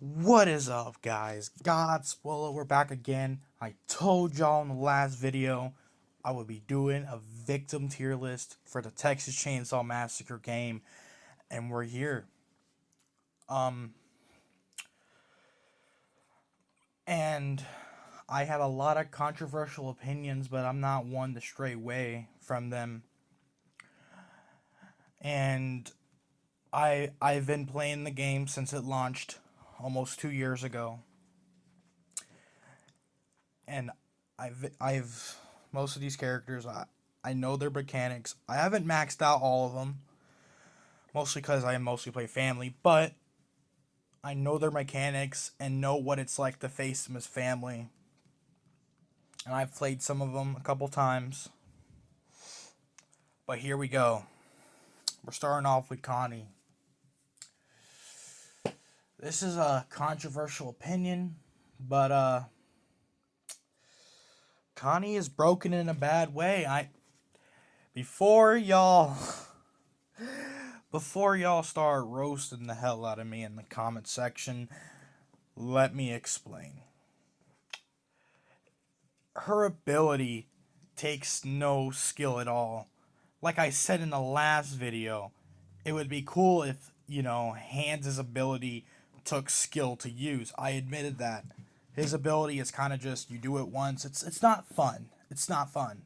What is up, guys? God Spoiler, we're back again. I told y'all in the last video I would be doing a victim tier list for the Texas Chainsaw Massacre game, and we're here. Um, and I have a lot of controversial opinions, but I'm not one to stray away from them. And I've been playing the game since it launched almost 2 years ago. And I've most of these characters I know their mechanics. I haven't maxed out all of them, mostly because I mostly play family, but I know their mechanics and know what it's like to face them as family. And I've played some of them a couple times. But here we go. We're starting off with Connie. This is a controversial opinion, but Connie is broken in a bad way. Before y'all Before y'all start roasting the hell out of me in the comment section, let me explain. Her ability takes no skill at all. Like I said in the last video, it would be cool if, Hans' ability took skill to use. I admitted that. His ability is kind of just, you do it once. It's not fun. It's not fun.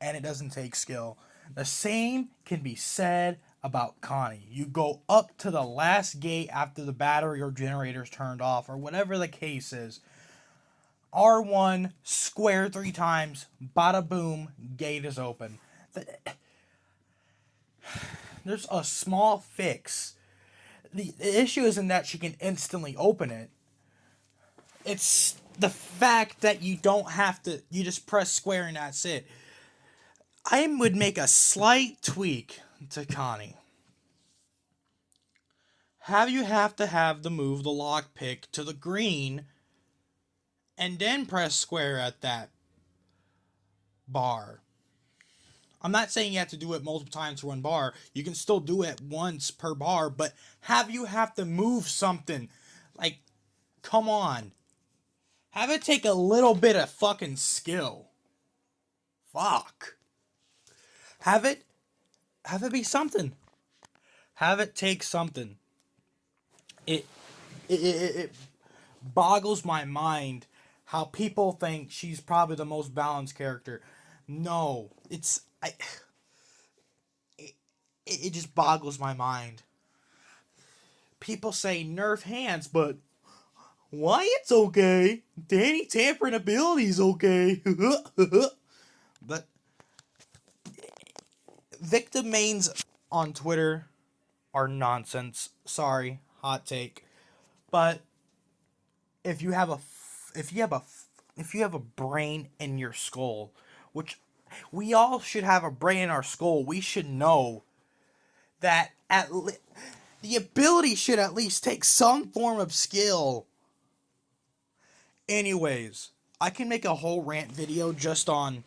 And it doesn't take skill. The same can be said about Connie. You go up to the last gate after the battery or generator's turned off, or whatever the case is. R1, square 3 times, bada boom, gate is open. There's a small fix. The issue isn't that she can instantly open it. It's the fact that you don't have to, you just press square and that's it. I would make a slight tweak to Connie. You have to have the move the lockpick to the green and then press square at that bar. I'm not saying you have to do it multiple times for one bar. You can still do it once per bar, but you have to move something. Like, come on. Have it take a little bit of fucking skill. Fuck. Have it be something. Have it take something. It boggles my mind how people think she's probably the most balanced character. No, it just boggles my mind. People say nerf Hands, but Wyatt's okay. Danny tampering ability's okay. But victim mains on Twitter are nonsense. Sorry, hot take. But if you have a brain in your skull, which we all should have a brain in our skull, we should know that the ability should at least take some form of skill. Anyways, I can make a whole rant video just on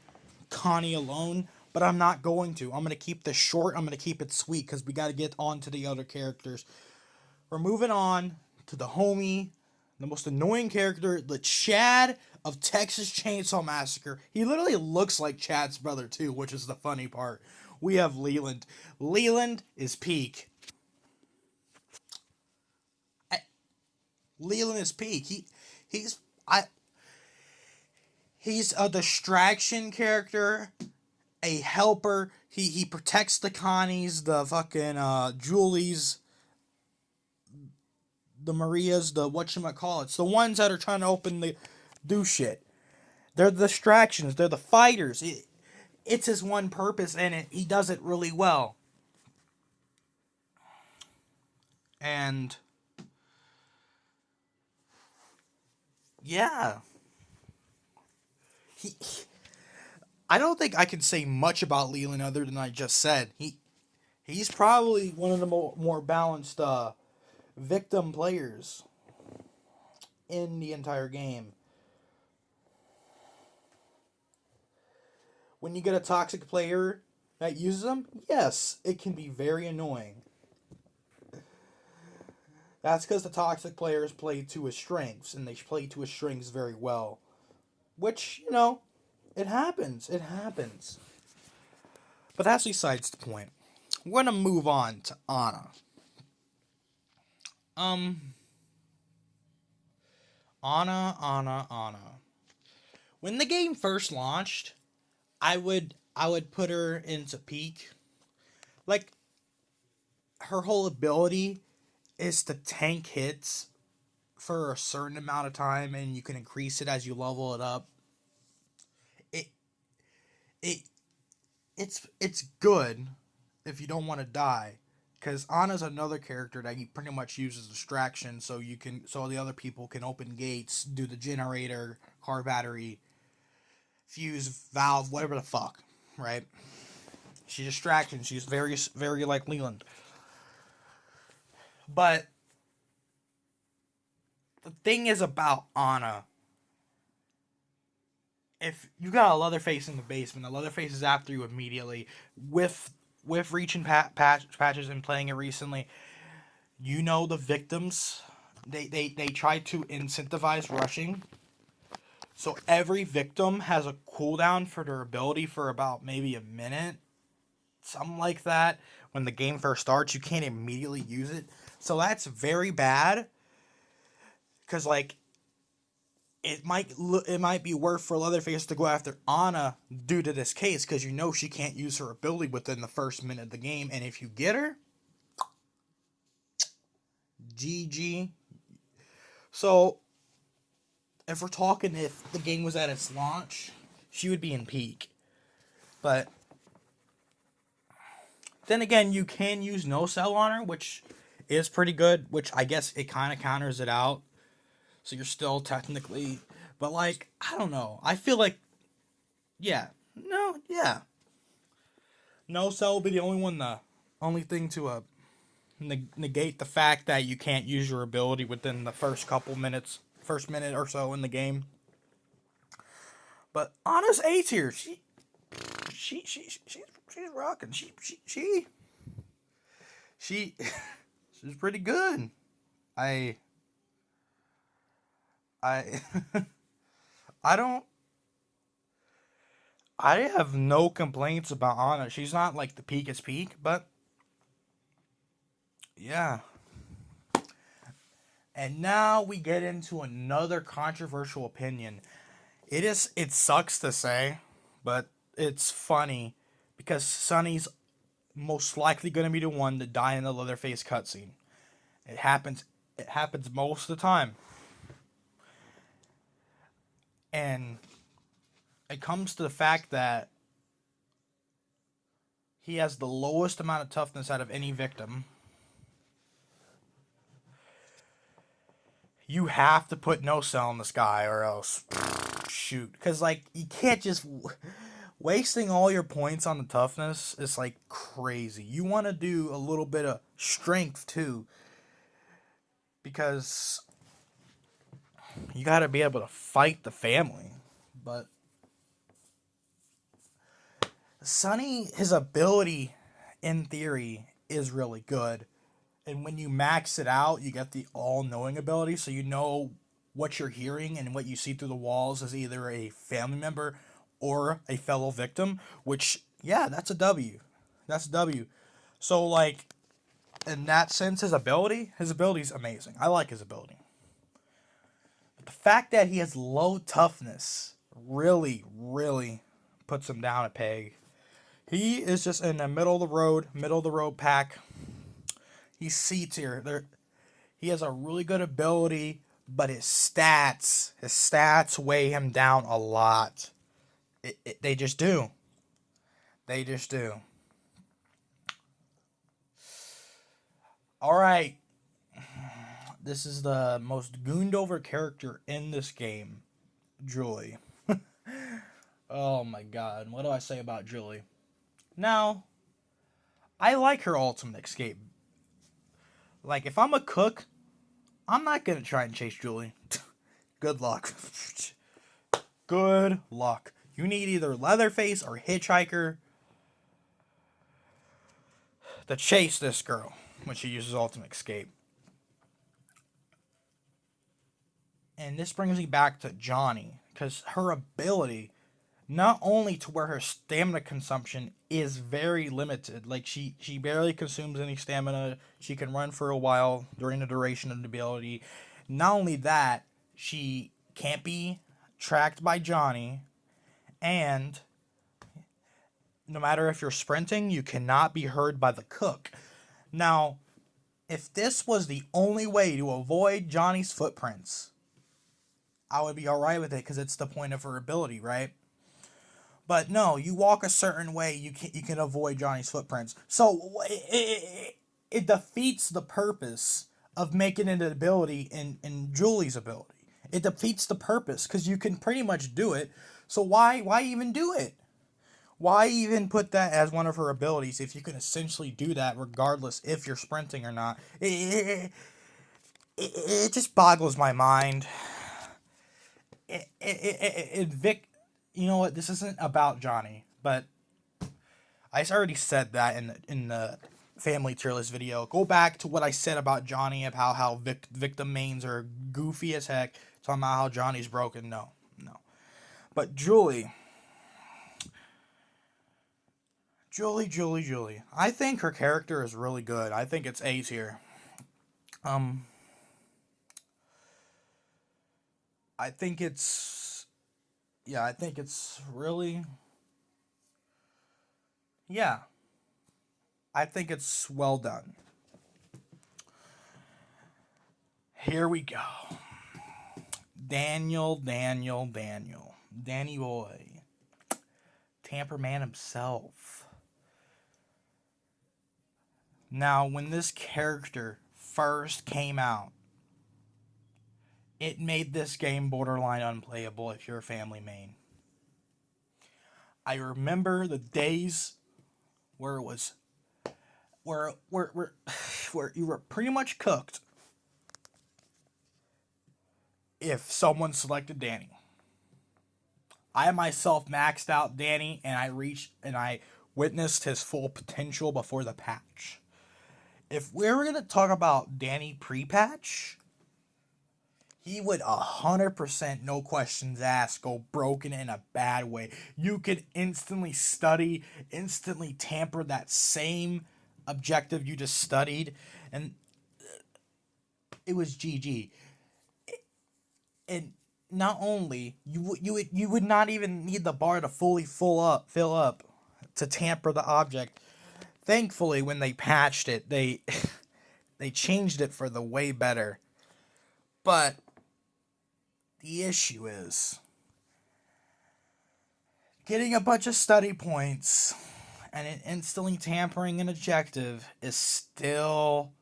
Connie alone, but I'm not going to. I'm going to keep this short. I'm going to keep it sweet because we got to get on to the other characters. We're moving on to the homie, the most annoying character, the Chad of Texas Chainsaw Massacre. He literally looks like Chad's brother too, which is the funny part. We have Leland. Leland is peak. Leland is peak. He's a distraction character, a helper. He protects the Connies, the fucking Julies, the Marias, the whatchamacallits, the ones that are trying to do shit. They're the distractions. They're the fighters. It's his one purpose, and he does it really well. And yeah, I don't think I can say much about Leland other than I just said. He's probably one of the more balanced victim players in the entire game. When you get a toxic player that uses them, yes, it can be very annoying. That's because the toxic players play to his strengths, and they play to his strengths very well. Which, it happens. It happens. But that's besides the point. We're gonna move on to Ana. Um, Ana. When the game first launched, I would put her into peak. Like, her whole ability is to tank hits for a certain amount of time, and you can increase it as you level it up. It it it's good if you don't want to die, because Anna's another character that he pretty much uses distraction, so the other people can open gates, do the generator, car battery, fuse valve, whatever the fuck, right? She's distraction. She's very like Leland. But the thing is about Anna, if you got a Leatherface in the basement, the Leatherface is after you immediately with reaching patches and playing it recently. The victims, they try to incentivize rushing. So every victim has a cooldown for their ability for about maybe a minute, something like that. When the game first starts, you can't immediately use it. So that's very bad. Because, like, it might be worth for Leatherface to go after Ana due to this case, because she can't use her ability within the first minute of the game, and if you get her, GG. So, if we're talking if the game was at its launch, she would be in peak. But then again, you can use no cell on her, which is pretty good, which I guess it kind of counters it out. So you're still technically, but like, I don't know. I feel like, yeah, no cell will be the only thing to negate the fact that you can't use your ability within the first minute or so in the game. But Anna's A tier. She's rocking. She's pretty good. I I don't. I have no complaints about Anna. She's not like the peakest peak, but yeah. And now we get into another controversial opinion. It sucks to say, but it's funny because Sunny's most likely going to be the one to die in the Leatherface cutscene. It happens most of the time. And it comes to the fact that he has the lowest amount of toughness out of any victim. You have to put no cell in this guy or else shoot. Because, like, you can't just... Wasting all your points on the toughness is, like, crazy. You want to do a little bit of strength, too. Because you got to be able to fight the family. But Sunny, his ability, in theory, is really good. And when you max it out, you get the all-knowing ability, so you know what you're hearing and what you see through the walls is either a family member or a fellow victim, which, yeah, that's a W. That's a W. So, like, in that sense, his ability is amazing. I like his ability. But the fact that he has low toughness really, really puts him down a peg. He is just in the middle of the road pack. He's C tier. He has a really good ability, but his stats weigh him down a lot. They just do. They just do. All right. This is the most gooned over character in this game, Julie. Oh my god, what do I say about Julie? Now, I like her ultimate escape. Like, if I'm a cook, I'm not gonna try and chase Julie. Good luck. Good luck. You need either Leatherface or Hitchhiker to chase this girl when she uses ultimate escape. And this brings me back to Johnny, because her ability, not only to where her stamina consumption is very limited, like she barely consumes any stamina, she can run for a while during the duration of the ability. Not only that, she can't be tracked by Johnny, and no matter if you're sprinting, you cannot be heard by the cook. Now, if this was the only way to avoid Johnny's footprints, I would be alright with it because it's the point of her ability, right? But no, you walk a certain way, you can avoid Johnny's footprints. So it defeats the purpose of making it an ability in Julie's ability. It defeats the purpose because you can pretty much do it. So why even do it? Why even put that as one of her abilities if you can essentially do that regardless if you're sprinting or not? It just boggles my mind. Vic, you know what? This isn't about Johnny, but I already said that in the family tier list video. Go back to what I said about Johnny, about how victim mains are goofy as heck. Talking about how Johnny's broken. No. But Julie. I think her character is really good. I think it's A tier. I think it's really, yeah. I think it's well done. Here we go. Danny boy. Tamper man himself. Now, when this character first came out, it made this game borderline unplayable if you're a family main. I remember the days where it was where you were pretty much cooked if someone selected Danny. I myself maxed out Danny, and I witnessed his full potential before the patch. If we were gonna talk about Danny pre-patch, he would 100%, no questions asked, go broken in a bad way. You could instantly study, instantly tamper that same objective you just studied, and it was GG. And not only you would not even need the bar to fully fill up to tamper the object. Thankfully, when they patched it, they changed it for the way better. But the issue is getting a bunch of study points and instantly tampering an objective is still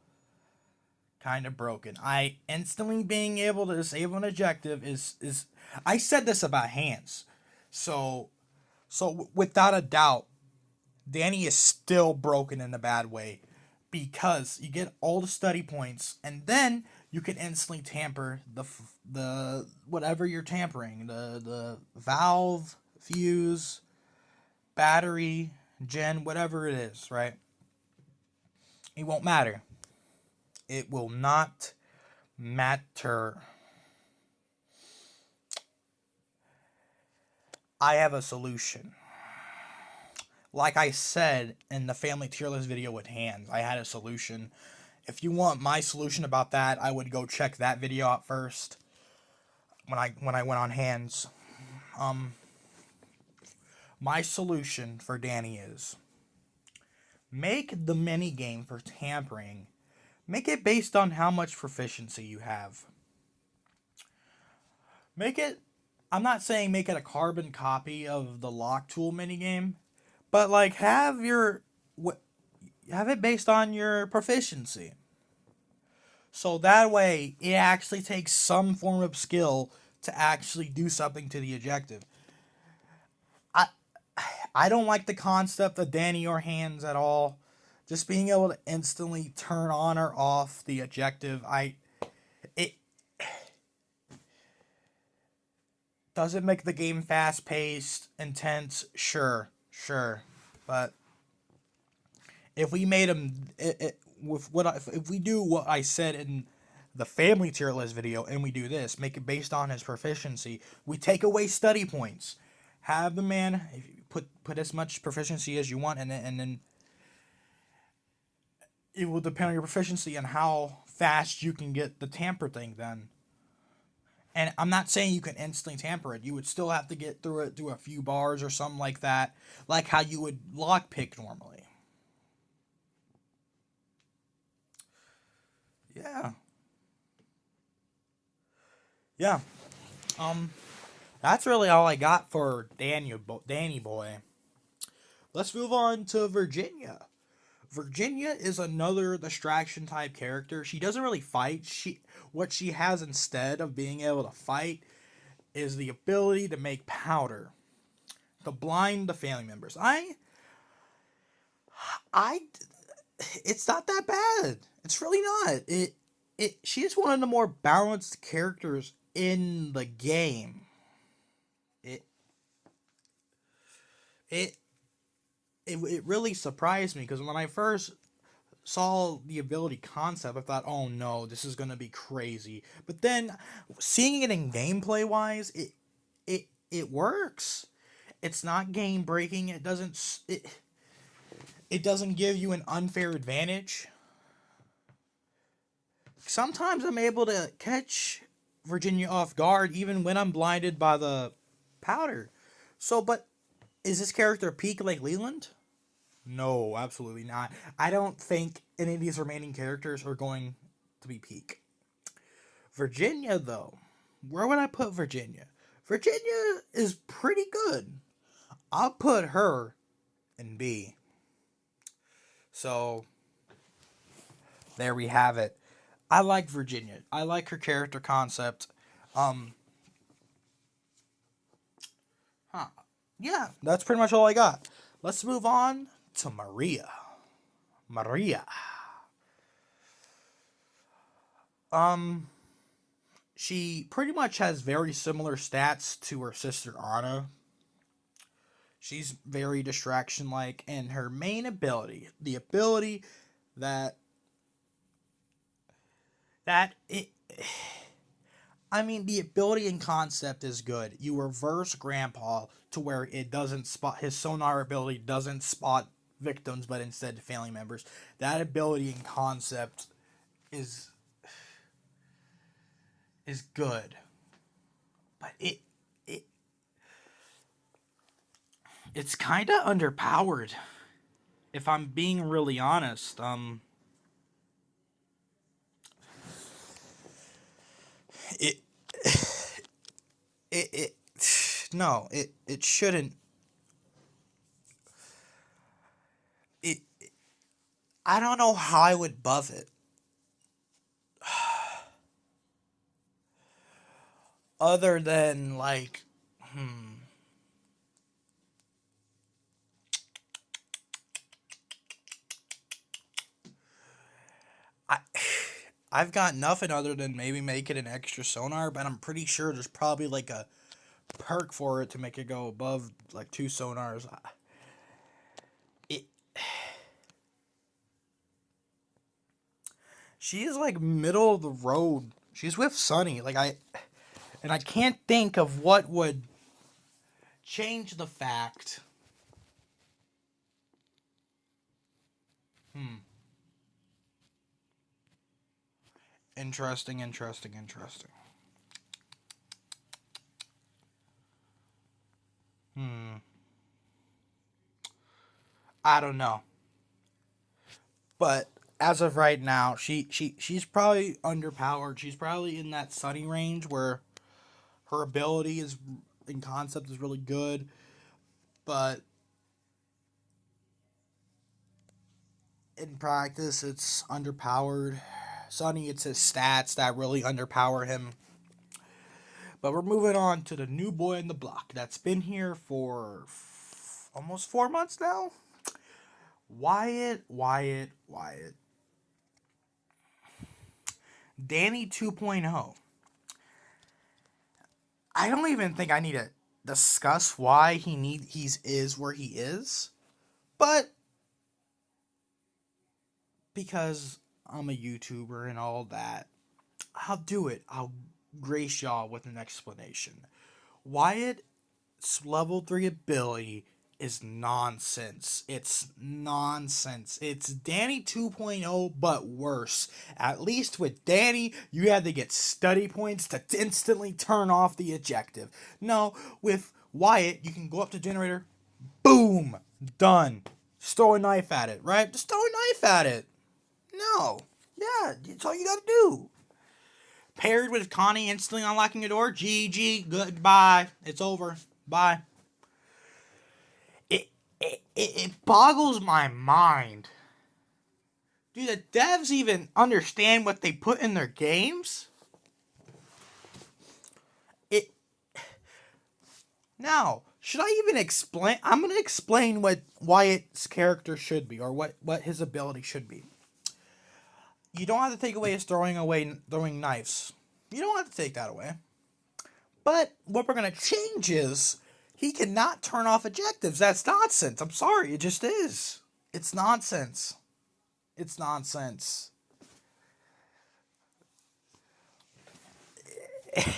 kind of broken. I instantly being able to disable an objective is I said this about hands. So without a doubt, Danny is still broken in a bad way because you get all the study points and then you can instantly tamper the whatever you're tampering, the valve, fuse, battery, gen, whatever it is, right? It won't matter. It will not matter. I have a solution. Like I said in the family tier list video with hands, I had a solution. If you want my solution about that, I would go check that video out first. When I went on hands, my solution for Danny is make the mini game for tampering. Make it based on how much proficiency you have. I'm not saying make it a carbon copy of the lock tool minigame, but like have it based on your proficiency. So that way it actually takes some form of skill to actually do something to the objective. I don't like the concept of Danny or hands at all. Just being able to instantly turn on or off the objective, it does it make the game fast paced, intense? Sure, but if we made them, if we do what I said in the family tier list video and we do this, make it based on his proficiency. We take away study points. Have the man put as much proficiency as you want, and then it will depend on your proficiency and how fast you can get the tamper thing done. And I'm not saying you can instantly tamper it. You would still have to get through it through a few bars or something like that, like how you would lockpick normally. Yeah. Yeah. That's really all I got for Danny Boy. Let's move on to Virginia. Virginia is another distraction type character. She doesn't really fight. What she has instead of being able to fight is the ability to make powder to blind the family members. I it's not that bad. It's really not. She's one of the more balanced characters in the game. It it it really surprised me because when I first saw the ability concept, I thought, "Oh no, this is gonna be crazy." But then, seeing it in gameplay wise, it works. It's not game breaking. It doesn't give you an unfair advantage. Sometimes I'm able to catch Virginia off guard even when I'm blinded by the powder. So, but is this character peak like Leland? No, absolutely not. I don't think any of these remaining characters are going to be peak. Virginia, though, where would I put Virginia? Virginia is pretty good. I'll put her in B. So, there we have it. I like Virginia. I like her character concept. Huh. Yeah, that's pretty much all I got. Let's move on to Maria. Maria. She pretty much has very similar stats to her sister Anna. She's very distraction like, and her main ability, the ability that it I mean, the ability and concept is good. You reverse Grandpa to where it doesn't spot, his sonar ability doesn't spot victims, but instead family members. That ability and concept is good, but it's kind of underpowered. If I'm being really honest, it it no, it shouldn't. It I don't know how I would buff it. Other than like, I I've got nothing other than maybe make it an extra sonar, but I'm pretty sure there's probably like a perk for it to make it go above like 2 sonars. It She is like middle of the road. She's with Sunny. I can't think of what would change the fact. Hmm. Interesting. Hmm. I don't know. But as of right now, she's probably underpowered. She's probably in that Sunny range where her ability is in concept is really good, but in practice it's underpowered. Sunny, it's his stats that really underpower him. But we're moving on to the new boy in the block that's been here for almost 4 months now. Wyatt. Danny 2.0. I don't even think I need to discuss why he's is where he is, but because I'm a YouTuber and all that, I'll do it. I'll grace y'all with an explanation. Wyatt's level 3 ability is nonsense. It's nonsense. It's Danny 2.0, but worse. At least with Danny, you had to get study points to instantly turn off the objective. No, with Wyatt, you can go up to generator, boom, done. Just throw a knife at it, right? Just throw a knife at it. No. Yeah, that's all you gotta do. Paired with Connie instantly unlocking a door, GG, goodbye. It's over. Bye. It boggles my mind. Do the devs even understand what they put in their games? It Now, should I even explain? I'm going to explain what Wyatt's character should be, or what his ability should be. You don't have to take away his throwing knives. You don't have to take that away. But what we're going to change is he cannot turn off objectives. That's nonsense. I'm sorry. It just is. It's nonsense. It's nonsense.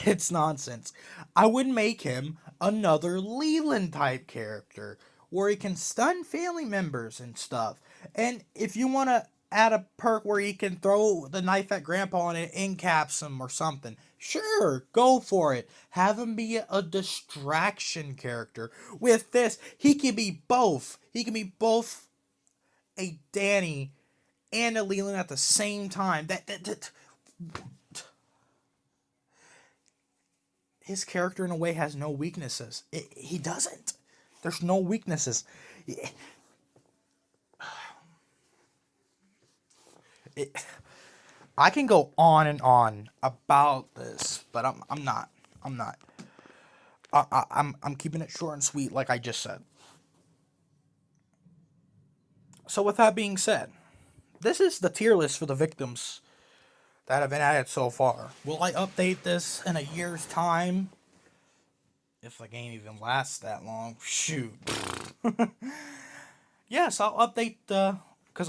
It's nonsense. I would make him another Leland type character where he can stun family members and stuff. And if you want to add a perk where he can throw the knife at Grandpa and it incaps him or something, sure, go for it. Have him be a distraction character. With this, he can be both. He can be both a Danny and a Leland at the same time. His character in a way has no weaknesses. He doesn't. There's no weaknesses. I can go on and on about this, but I'm not. I'm keeping it short and sweet, like I just said. So with that being said, this is the tier list for the victims that have been added so far. Will I update this in a year's time? If the game even lasts that long. Shoot. Yes, I'll update because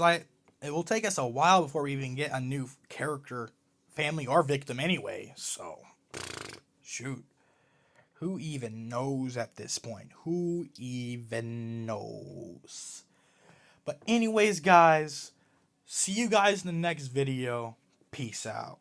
it will take us a while before we even get a new character, family, or victim anyway. So, shoot. Who even knows at this point? Who even knows? But anyways, guys, see you guys in the next video. Peace out.